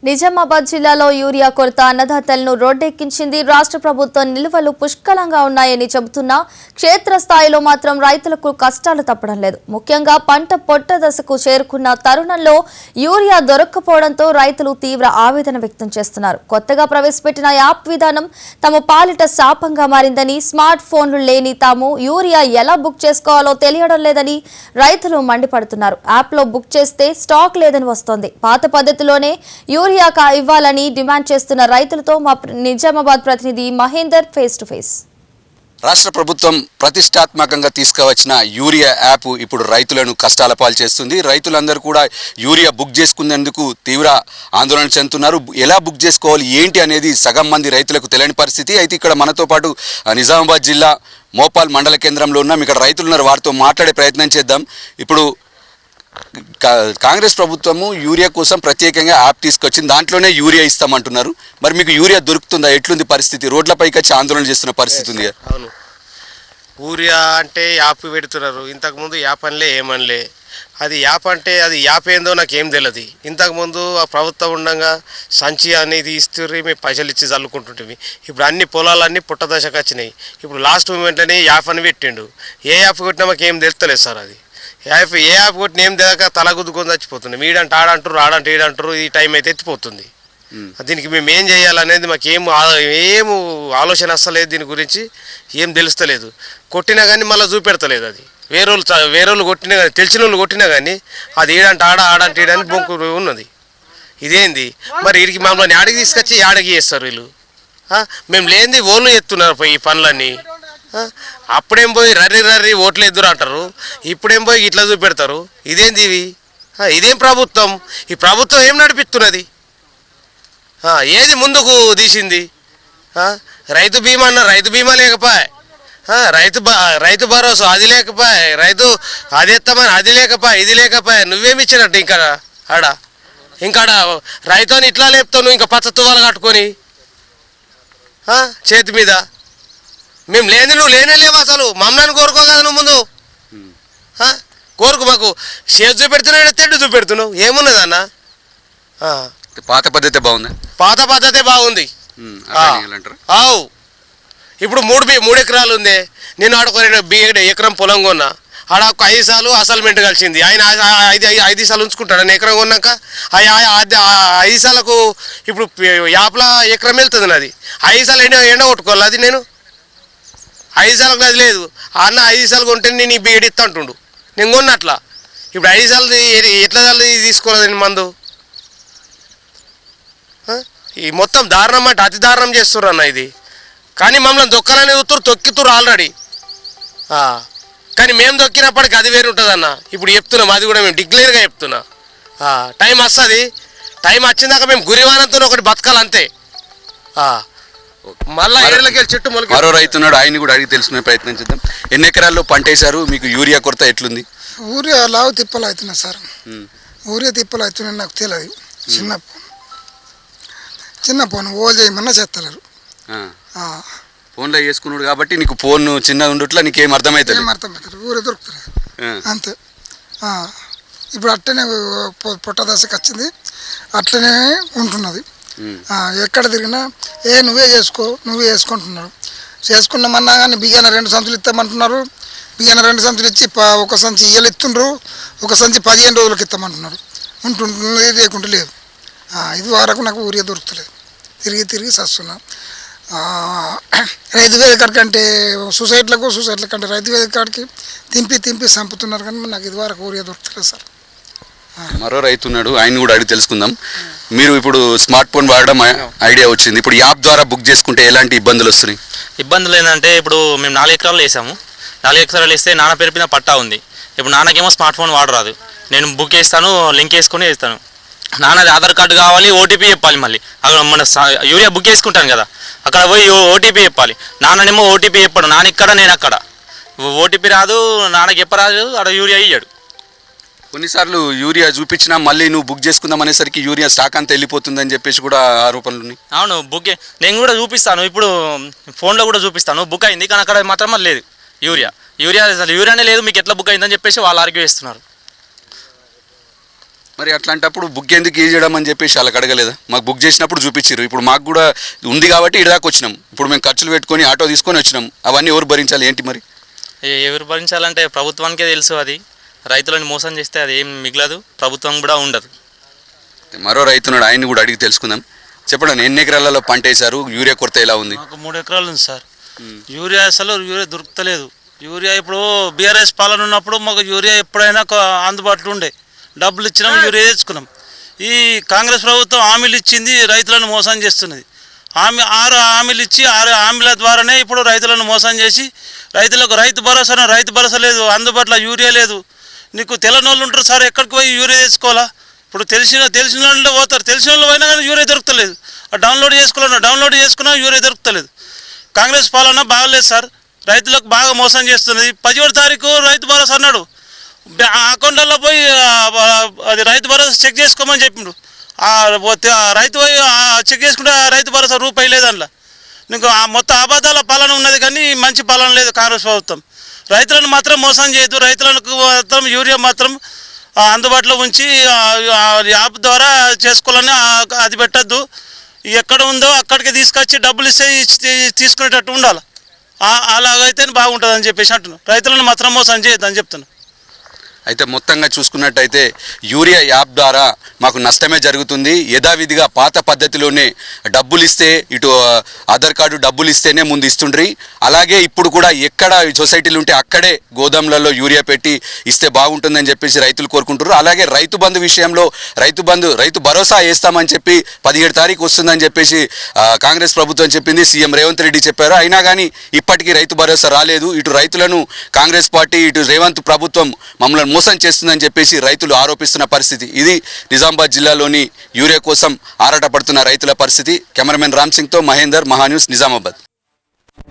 నిజామాబాద్ జిల్లాలో యూరియా కొరత అన్నదాతలను రోడ్డెక్కించింది. రాష్ట్ర ప్రభుత్వం నిల్వలు పుష్కలంగా ఉన్నాయని చెబుతున్నా క్షేత్రస్థాయిలో మాత్రం రైతులకు కష్టాలు తప్పడం లేదు. ముఖ్యంగా పంట పొట్ట దశకు చేరుకున్న తరుణంలో యూరియా దొరక్కపోవడంతో రైతులు తీవ్ర ఆవేదన వ్యక్తం చేస్తున్నారు. కొత్తగా ప్రవేశపెట్టిన యాప్ విధానం తమ పాలిట శాపంగా మారిందని, స్మార్ట్ ఫోన్లు లేని తాము యూరియా ఎలా బుక్ చేసుకోవాలో తెలియడం లేదని రైతులు మండిపడుతున్నారు. యాప్లో బుక్ చేస్తే స్టాక్ లేదని వస్తోంది. పాత పద్ధతిలోనే యూరియా ఇవ్వాలని డిమాండ్ చేస్తున్న రైతులతో మా నిజామాబాద్ ప్రతినిధి మహేందర్ ఫేస్ టు ఫేస్. రాష్ట్ర ప్రభుత్వం ప్రతిష్టాత్మకంగా తీసుకువచ్చిన యూరియా యాప్ ఇప్పుడు రైతులను కష్టాల పాలు చేస్తుంది. రైతులందరూ కూడా యూరియా బుక్ చేసుకునేందుకు తీవ్ర ఆందోళన చెందుతున్నారు. ఎలా బుక్ చేసుకోవాలి ఏంటి అనేది సగం మంది రైతులకు తెలియని పరిస్థితి. అయితే ఇక్కడ మనతో పాటు నిజామాబాద్ జిల్లా మోపాల్ మండల కేంద్రంలో ఉన్నాం. ఇక్కడ రైతులు ఉన్నారు, వారితో మాట్లాడే ప్రయత్నం చేద్దాం. ఇప్పుడు కాంగ్రెస్ ప్రభుత్వము యూరియా కోసం ప్రత్యేకంగా యాప్ తీసుకొచ్చింది, దాంట్లోనే యూరియా ఇస్తామంటున్నారు. మరి మీకు యూరియా దొరుకుతుందా? ఎట్లుంది పరిస్థితి? రోడ్లపైకి వచ్చి ఆందోళన చేస్తున్న పరిస్థితి ఉంది. అవును, యూరియా అంటే యాప్ పెడుతున్నారు. ఇంతకుముందు యాప్ అనలే ఏమనలే. అది యాప్ అంటే అది యాప్ ఏందో నాకేం తెలియదు. ఇంతకుముందు ఆ ప్రభుత్వం ఉండగా సంచి అనేది ఇస్తుర్రి, మేము పైసలు ఇచ్చి చల్లుకుంటుంటే ఇప్పుడు అన్ని పొలాలన్నీ పుట్టదశకు వచ్చినాయి. ఇప్పుడు లాస్ట్ మూమెంట్లోనే యాప్ అని పెట్టిండు. ఏ యాప్ కొట్టినా మాకు ఏం తెలుస్తలేదు సార్. అది ఏ యాప్ కొట్టిన ఏం తెలియక తల గుద్దుకొని చచ్చిపోతుంది. వీడంటే ఆడంటారు, ఆడంటే ఈడంటారు. ఈ టైం అయితే ఎత్తిపోతుంది. దీనికి మేము ఏం చేయాలనేది మాకు ఏం ఆలోచన వస్తలేదు. దీని గురించి ఏం తెలుస్తలేదు. కొట్టినా కానీ మళ్ళీ చూపెడతలేదు. అది వేరే వాళ్ళు కొట్టినా కానీ, తెలిసిన వాళ్ళు కొట్టినా కానీ అది ఈడంటే ఆడంటే ఈడని బొంకు ఉన్నది. ఇదేంది మరి? వీడికి మమ్మల్ని ఆడికి తీసుకొచ్చి ఆడికి చేస్తారు వీళ్ళు. మేము లేనిది ఓళ్ళు ఎత్తున్నారు ఈ పనులన్నీ. అప్పుడేం పోయి రర్రి ఓట్లు ఎదురు అంటారు, ఇప్పుడేం పోయి ఇట్లా చూపెడతారు. ఇదేంది ఇవి? ఇదేం ప్రభుత్వం? ఈ ప్రభుత్వం ఏం నడిపిస్తున్నది? ఏది ముందుకు తీసింది? రైతు బీమా అన్న, రైతు బీమా లేకపోయే. రైతు భరోసా అది లేకపోయే. రైతు అది ఎత్తామని అది లేకపోయే, ఇది లేకపోయే. నువ్వేమి ఇచ్చినట్టు ఇంకా రైతు అని ఇట్లా లేపుతావు నువ్వు, ఇంకా పచ్చ తువ్వాలు కట్టుకొని చేతి మీద. మేము లేని నువ్వు లేవు అసలు. మమ్మల్ని కోరుకో కదా నువ్వు ముందు. కోరుకు మాకు చేతి చూపెడుతున్నావు, తెడ్డు చూపెడుతున్నావు. ఏమున్నది అన్న? పాత పద్ధతి బాగుంది. పాత పద్ధతే బాగుంది. ఆవు ఇప్పుడు 3 ఎకరాలు ఉంది. నేను ఆడుకొని ఎకరం పొలం కొన్నా. ఆడ ఒక 5 సార్లు అసల్మెంట్ కలిసింది. ఆయన 5 సార్లు ఉంచుకుంటాడు. నేను ఎకరం కొన్నాక 5 సార్లకు ఇప్పుడు యాప్లా ఎకరం వెళ్తుంది నాది. 5 సార్లు ఎండ కొట్టుకోవాలి. అది నేను 5 సార్లకు అది లేదు. అన్న 5 సార్లు కొంటే నేను ఈ బీడు ఇస్తా అంటుండు. నేను కొన్నట్లా. ఇప్పుడు 5 సార్లు ఎట్లా సార్లు తీసుకోలేదు మందు. ఈ మొత్తం దారుణం అంటే అతి దారుణం చేస్తుర్రు అన్న ఇది. కానీ మమ్మల్ని దొక్కాలని తొక్కితురు ఆల్రెడీ. కానీ మేము దొక్కినప్పటికీ అది వేరు ఉంటుంది అన్న. ఇప్పుడు చెప్తున్నాం, అది కూడా మేము డిక్లేర్గా చెప్తున్నా. టైం వస్తుంది. టైం వచ్చిందాక మేము గురివానంతో ఒకటి బతకాలంతే. మళ్ళీ ఏళ్ళకి చెట్టు మొలక. మరో రైతున్నాడు, ఆయన కూడా అడిగి తెలుసుకునే ప్రయత్నం చేద్దాం. ఎన్ని ఎకరాల్లో పంట వేశారు? మీకు యూరియా కొరత ఎట్లుంది? యూరియా లావు తిప్పలు అవుతున్నాయి సార్. యూరియా తిప్పలు అవుతున్నాయి నాకు తెలియదు. చిన్న ఫోన్ ఓల్ చేయమన్నా చేస్తలేరు. ఫోన్లో చేసుకున్నాడు కాబట్టి నీకు ఫోన్ చిన్న ఉండట్లా నీకేం అర్థమవుతుంది? యూరియా దొరుకుతుంది అంతే. ఇప్పుడు అట్లనే పొట్ట దశకు వచ్చింది, అట్లనే ఉంటున్నది. ఎక్కడ తిరిగినా నువ్వే చేసుకుంటున్నాడు. చేసుకున్నామన్నా కానీ బియ్యాన 2 సంచులు ఇస్తామంటున్నారు. బియ్యాన 2 సంచులు ఇచ్చి ఒక సంచి ఇయ్యలు ఇస్తుండ్రు, ఒక సంచి 15 రోజులకు ఇస్తామంటున్నారు. ఉంటుంటుంది లేకుంటే లేదు. ఇది వరకు నాకు ఊరియా దొరుకుతలేదు. తిరిగి చస్తున్నా. రైతు వేదిక కాడికి అంటే సొసైటీల కంటే రైతు వేదిక కాడికి తింపి చంపుతున్నారు. కానీ నాకు ఇది వరకు ఊరియా దొరుకుతలేదు సార్. మరో రైతు ఉన్నాడు, ఆయన కూడా అడిగి తెలుసుకుందాం. మీరు ఇప్పుడు స్మార్ట్ ఫోన్ వాడడం ఐడియా వచ్చింది. ఇప్పుడు యాప్ ద్వారా బుక్ చేసుకుంటే ఎలాంటి ఇబ్బందులు వస్తున్నాయి? ఇబ్బందులు ఏంటంటే ఇప్పుడు మేము 4 ఎకరాలు వేసాము. 4 ఎకరాలు వేస్తే నాన్న పేరు మీద పట్టా ఉంది. ఇప్పుడు నాన్నకేమో స్మార్ట్ ఫోన్ వాడరాదు. నేను బుక్ చేస్తాను, లింక్ వేసుకొని వేస్తాను. నాన్నది ఆధార్ కార్డు కావాలి, ఓటీపీ చెప్పాలి. మళ్ళీ అక్కడ మన యూరియా బుక్ చేసుకుంటాను కదా, అక్కడ పోయి ఓటీపీ చెప్పాలి. నాన్ననేమో ఓటీపీ చెప్పాడు. నాన్న ఇక్కడ, నేను అక్కడ. ఓటీపీ రాదు, నాన్నకి చెప్పరాదు, అక్కడ యూరియా ఇయ్యాడు. కొన్నిసార్లు యూరియా చూపించినా మళ్ళీ నువ్వు బుక్ చేసుకుందాం అనేసరికి యూరియా స్టాక్ అంతా వెళ్ళిపోతుందని చెప్పేసి కూడా ఆరోపణలు ఉన్నాయి. అవును, నేను కూడా చూపిస్తాను. ఇప్పుడు ఫోన్లో కూడా చూపిస్తాను. బుక్ అయింది కానీ అక్కడ మాత్రం లేదు యూరియానే లేదు. మీకు ఎట్లా బుక్ అయిందని చెప్పేసి వాళ్ళు ఆర్గ్యూ చేస్తున్నారు. మరి అట్లాంటప్పుడు బుక్ ఎందుకు చేయడం అని చెప్పేసి వాళ్ళకి అడగలేదా? మాకు బుక్ చేసినప్పుడు చూపించారు, ఇప్పుడు మాకు కూడా ఉంది కాబట్టి ఇటు దాకా వచ్చినాం, ఇప్పుడు మేము ఖర్చులు పెట్టుకొని ఆటో తీసుకొని వచ్చినాం, అవన్నీ ఎవరు భరించాలి ఏంటి మరి? ఎవరు భరించాలంటే ప్రభుత్వానికే తెలుసు. అది రైతులను మోసం చేస్తే అది ఏం మిగలదు, ప్రభుత్వం కూడా ఉండదు. మరో రైతున్నాడు, ఆయన్ని కూడా అడిగి తెలుసుకుందాం. చెప్పండి, ఎన్ని ఎకరాలలో పంట వేశారు, యూరియా కొరత ఎలా ఉంది? మాకు 3 ఎకరాలు ఉంది సార్. యూరియా అసలు దొరుకుతలేదు. యూరియా ఇప్పుడు బీఆర్ఎస్ పాలన ఉన్నప్పుడు మాకు యూరియా ఎప్పుడైనా అందుబాటులో ఉండే, డబ్బులు ఇచ్చినాం, యూరియా తెచ్చుకున్నాం. ఈ కాంగ్రెస్ ప్రభుత్వం హామీలు ఇచ్చింది, రైతులను మోసం చేస్తున్నది. 6 హామీలు ఇచ్చి 6 హామీల ద్వారానే ఇప్పుడు రైతులను మోసం చేసి రైతులకు రైతు భరోసా లేదు, అందుబాటులో యూరియా లేదు. నీకు తెలని వాళ్ళు ఉంటారు సార్, ఎక్కడికి పోయి యూరియా తెచ్చుకోవాలా? ఇప్పుడు తెలిసిన వాళ్ళు పోతారు, తెలిసిన వాళ్ళు పోయినా కానీ యూరియా దొరుకుతలేదు. డౌన్లోడ్ చేసుకున్నా యూరియా దొరుకుతలేదు. కాంగ్రెస్ పాలన బాగలేదు సార్, రైతులకు బాగా మోసం చేస్తున్నది. 17వ తారీఖు రైతు భరోసా అన్నాడు, అకౌంట్లలో పోయి అది రైతు భరోసా చెక్ చేసుకోమని చెప్పిండు. రైతు పోయి చెక్ చేసుకుంటే రైతు భరోసా రూపాయి లేదు అందులో. నీకు మొత్తం అబద్ధాల పాలన ఉన్నది కానీ మంచి పాలన లేదు కాంగ్రెస్ ప్రభుత్వం. రైతులను మాత్రం మోసం చేయదు, రైతులకు మాత్రం యూరియా మాత్రం అందుబాటులో ఉంచి యాప్ ద్వారా చేసుకోవాలని అది పెట్టద్దు. ఎక్కడ ఉందో అక్కడికి తీసుకొచ్చి డబ్బులు ఇస్తే తీసుకునేటట్టు ఉండాలి. అలాగైతే బాగుంటుంది అని చెప్పేసి అంటున్నాను. రైతులను మాత్రం మోసం చేయొద్దు అని చెప్తున్నాను. అయితే మొత్తంగా చూసుకున్నట్టయితే యూరియా యాప్ ద్వారా మాకు నష్టమే జరుగుతుంది. యథావిధిగా పాత పద్ధతిలోనే డబ్బులు ఇస్తే ఇటు ఆధార్ కార్డు డబ్బులు ఇస్తేనే ముందు ఇస్తుండ్రి. అలాగే ఇప్పుడు కూడా ఎక్కడ సొసైటీలు ఉంటే అక్కడే గోదాములలో యూరియా పెట్టి ఇస్తే బాగుంటుందని చెప్పేసి రైతులు కోరుకుంటారు. అలాగే రైతు బంధు విషయంలో రైతు భరోసా వేస్తామని చెప్పి 17 తారీఖు వస్తుందని చెప్పేసి కాంగ్రెస్ ప్రభుత్వం చెప్పింది, సీఎం రేవంత్ రెడ్డి చెప్పారు. అయినా కానీ ఇప్పటికీ రైతు భరోసా రాలేదు. ఇటు రైతులను కాంగ్రెస్ పార్టీ, ఇటు రేవంత్ ప్రభుత్వం మమ్మల్ని మోసం చేస్తుందని చెప్పేసి రైతులు ఆరోపిస్తున్న పరిస్థితి. ఇది నిజామాబాద్ జిల్లాలోని యూరియా కోసం ఆరాటపడుతున్న రైతుల పరిస్థితి. కెమెరామెన్ రామ్ సింగ్తో మహేందర్, మహాన్యూస్, నిజామాబాద్.